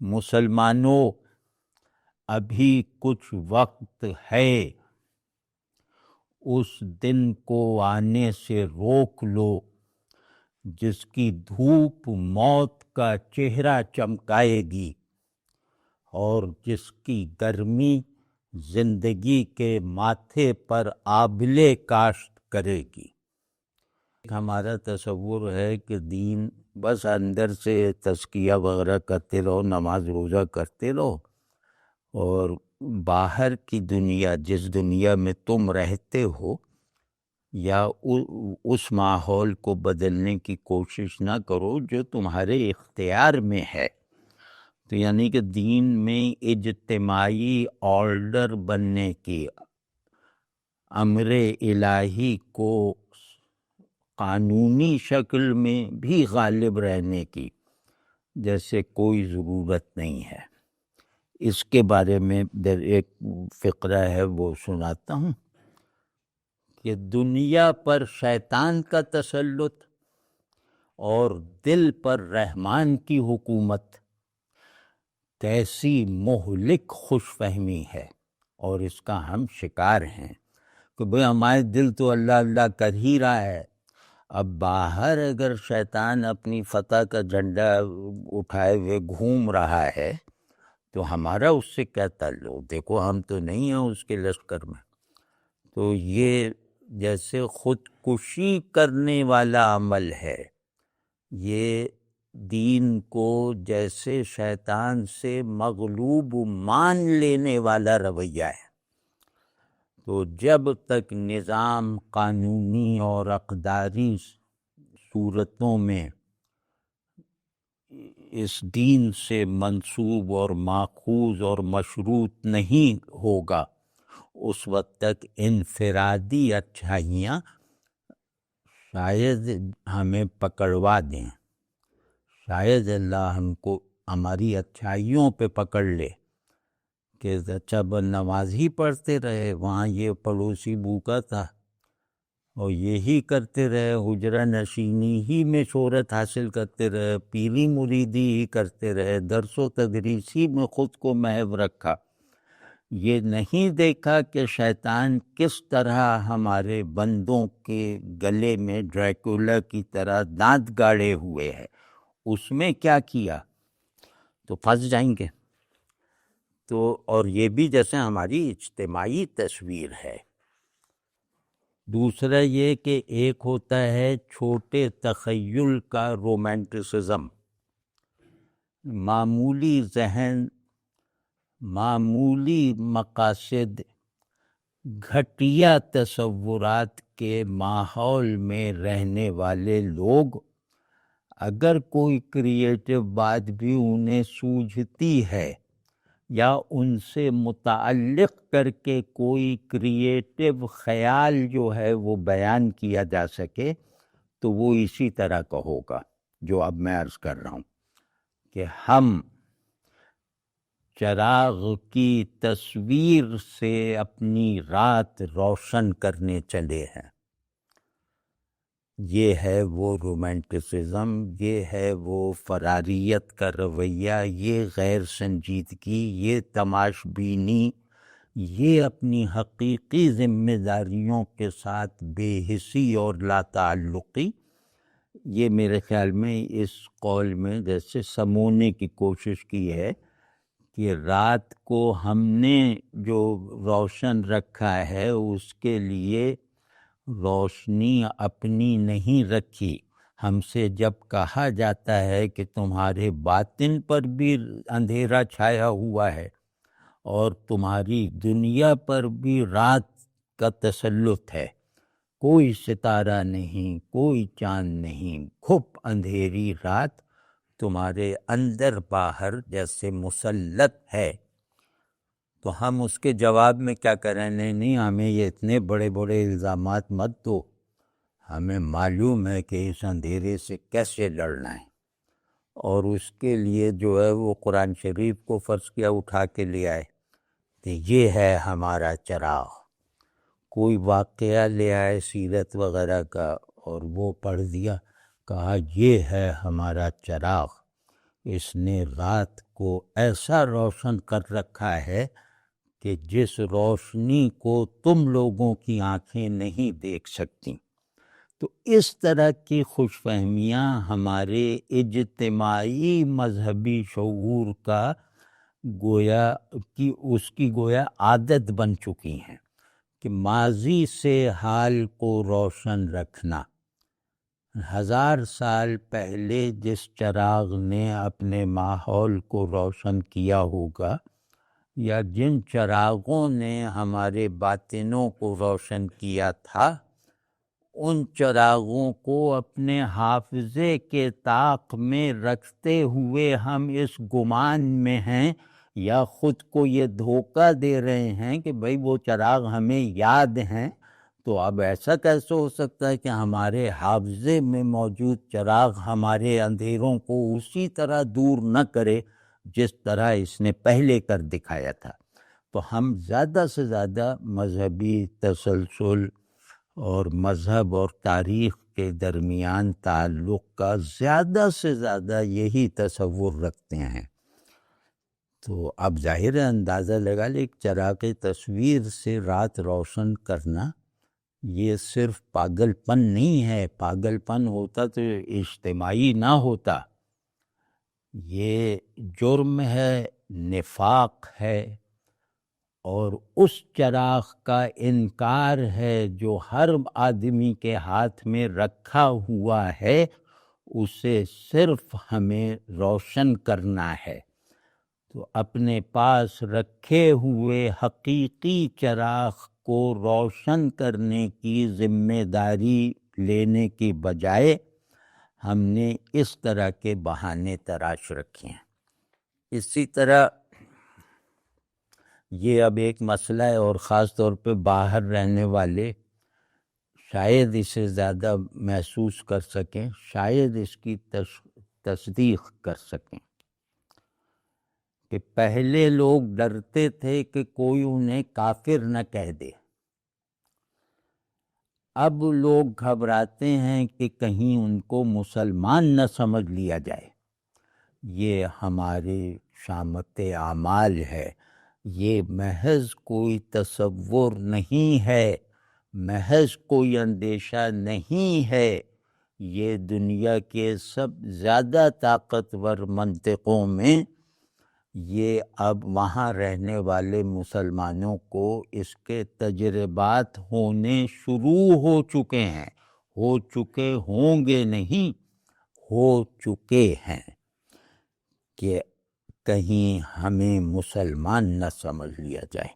مسلمانوں ابھی کچھ وقت ہے، اس دن کو آنے سے روک لو جس کی دھوپ موت کا چہرہ چمکائے گی اور جس کی گرمی زندگی کے ماتھے پر آبلے کاشت کرے گی۔ ہمارا تصور ہے کہ دین بس اندر سے تزکیہ وغیرہ کرتے رہو، نماز روزہ کرتے رہو، اور باہر کی دنیا، جس دنیا میں تم رہتے ہو، یا اس ماحول کو بدلنے کی کوشش نہ کرو جو تمہارے اختیار میں ہے۔ تو یعنی کہ دین میں اجتماعی آرڈر بننے کی، امر الہی کو قانونی شکل میں بھی غالب رہنے کی جیسے کوئی ضرورت نہیں ہے۔ اس کے بارے میں ایک فقرہ ہے وہ سناتا ہوں کہ دنیا پر شیطان کا تسلط اور دل پر رحمان کی حکومت کیسی مہلک خوش فہمی ہے، اور اس کا ہم شکار ہیں کہ بھئی ہمارے دل تو اللہ اللہ کر ہی رہا ہے، اب باہر اگر شیطان اپنی فتح کا جھنڈا اٹھائے ہوئے گھوم رہا ہے تو ہمارا اس سے کیا تعلق؟ دیکھو ہم تو نہیں ہیں اس کے لشکر میں۔ تو یہ جیسے خودکشی کرنے والا عمل ہے، یہ دین کو جیسے شیطان سے مغلوب مان لینے والا رویہ ہے۔ تو جب تک نظام قانونی اور اقداری صورتوں میں اس دین سے منسوب اور ماخوذ اور مشروط نہیں ہوگا، اس وقت تک انفرادی اچھائیاں شاید ہمیں پکڑوا دیں، شاید اللہ ہم کو ہماری اچھائیوں پہ پکڑ لے کہ اچھا نماز ہی پڑھتے رہے، وہاں یہ پڑوسی بھوکا تھا اور یہی کرتے رہے، حجرہ نشینی ہی میں شہرت حاصل کرتے رہے، پیری مریدی ہی کرتے رہے، درس و تدریس ہی میں خود کو محو رکھا۔ یہ نہیں دیکھا کہ شیطان کس طرح ہمارے بندوں کے گلے میں ڈریکولا کی طرح دانت گاڑے ہوئے ہے، اس میں کیا کیا تو پھنس جائیں گے۔ تو اور یہ بھی جیسے ہماری اجتماعی تصویر ہے۔ دوسرا یہ کہ ایک ہوتا ہے چھوٹے تخیل کا رومانٹسزم، معمولی ذہن، معمولی مقاصد، گھٹیا تصورات کے ماحول میں رہنے والے لوگ اگر کوئی کریٹو بات بھی انہیں سوجھتی ہے یا ان سے متعلق کر کے کوئی کریٹو خیال جو ہے وہ بیان کیا جا سکے تو وہ اسی طرح کا ہوگا جو اب میں عرض کر رہا ہوں کہ ہم چراغ کی تصویر سے اپنی رات روشن کرنے چلے ہیں۔ یہ ہے وہ رومانٹسزم، یہ ہے وہ فراریت کا رویہ، یہ غیر سنجیدگی، یہ تماش بینی، یہ اپنی حقیقی ذمہ داریوں کے ساتھ بے حسی اور لا تعلقی۔ یہ میرے خیال میں اس قول میں جیسے سمونے کی کوشش کی ہے کہ رات کو ہم نے جو روشن رکھا ہے اس کے لیے روشنی اپنی نہیں رکھی۔ ہم سے جب کہا جاتا ہے کہ تمہارے باطن پر بھی اندھیرا چھایا ہوا ہے اور تمہاری دنیا پر بھی رات کا تسلط ہے، کوئی ستارہ نہیں، کوئی چاند نہیں، گھپ اندھیری رات تمہارے اندر باہر جیسے مسلط ہے، تو ہم اس کے جواب میں کیا کریں؟ نہیں ہمیں یہ اتنے بڑے بڑے الزامات مت دو، ہمیں معلوم ہے کہ اس اندھیرے سے کیسے لڑنا ہے، اور اس کے لیے جو ہے وہ قرآن شریف کو فرض کیا اٹھا کے لے آئے کہ یہ ہے ہمارا چراغ، کوئی واقعہ لے آئے سیرت وغیرہ کا اور وہ پڑھ دیا، کہا یہ ہے ہمارا چراغ، اس نے رات کو ایسا روشن کر رکھا ہے کہ جس روشنی کو تم لوگوں کی آنکھیں نہیں دیکھ سکتی۔ تو اس طرح کی خوش فہمیاں ہمارے اجتماعی مذہبی شعور کا اس کی گویا عادت بن چکی ہیں کہ ماضی سے حال کو روشن رکھنا۔ 1000 سال پہلے جس چراغ نے اپنے ماحول کو روشن کیا ہوگا، یا جن چراغوں نے ہمارے باطنوں کو روشن کیا تھا، ان چراغوں کو اپنے حافظے کے طاق میں رکھتے ہوئے ہم اس گمان میں ہیں یا خود کو یہ دھوکہ دے رہے ہیں کہ بھئی وہ چراغ ہمیں یاد ہیں۔ تو اب ایسا کیسے ہو سکتا ہے کہ ہمارے حافظے میں موجود چراغ ہمارے اندھیروں کو اسی طرح دور نہ کرے جس طرح اس نے پہلے کر دکھایا تھا۔ تو ہم زیادہ سے زیادہ مذہبی تسلسل اور مذہب اور تاریخ کے درمیان تعلق کا زیادہ سے زیادہ یہی تصور رکھتے ہیں۔ تو اب ظاہر اندازہ لگا لے ایک چراغ تصویر سے رات روشن کرنا یہ صرف پاگل پن نہیں ہے۔ پاگل پن ہوتا تو اجتماعی نہ ہوتا، یہ جرم ہے، نفاق ہے، اور اس چراغ کا انکار ہے جو ہر آدمی کے ہاتھ میں رکھا ہوا ہے، اسے صرف ہمیں روشن کرنا ہے۔ تو اپنے پاس رکھے ہوئے حقیقی چراغ کو روشن کرنے کی ذمہ داری لینے کی بجائے ہم نے اس طرح کے بہانے تراش رکھے ہیں۔ اسی طرح یہ اب ایک مسئلہ ہے، اور خاص طور پہ باہر رہنے والے شاید اسے زیادہ محسوس کر سکیں، شاید اس کی تصدیق کر سکیں کہ پہلے لوگ ڈرتے تھے کہ کوئی انہیں کافر نہ کہہ دے، اب لوگ گھبراتے ہیں کہ کہیں ان کو مسلمان نہ سمجھ لیا جائے۔ یہ ہمارے شامت اعمال ہے، یہ محض کوئی تصور نہیں ہے، محض کوئی اندیشہ نہیں ہے، یہ دنیا کے سب زیادہ طاقتور منطقوں میں یہ اب وہاں رہنے والے مسلمانوں کو اس کے تجربات ہونے شروع ہو چکے ہیں، ہو چکے ہوں گے نہیں، ہو چکے ہیں، کہ کہیں ہمیں مسلمان نہ سمجھ لیا جائے۔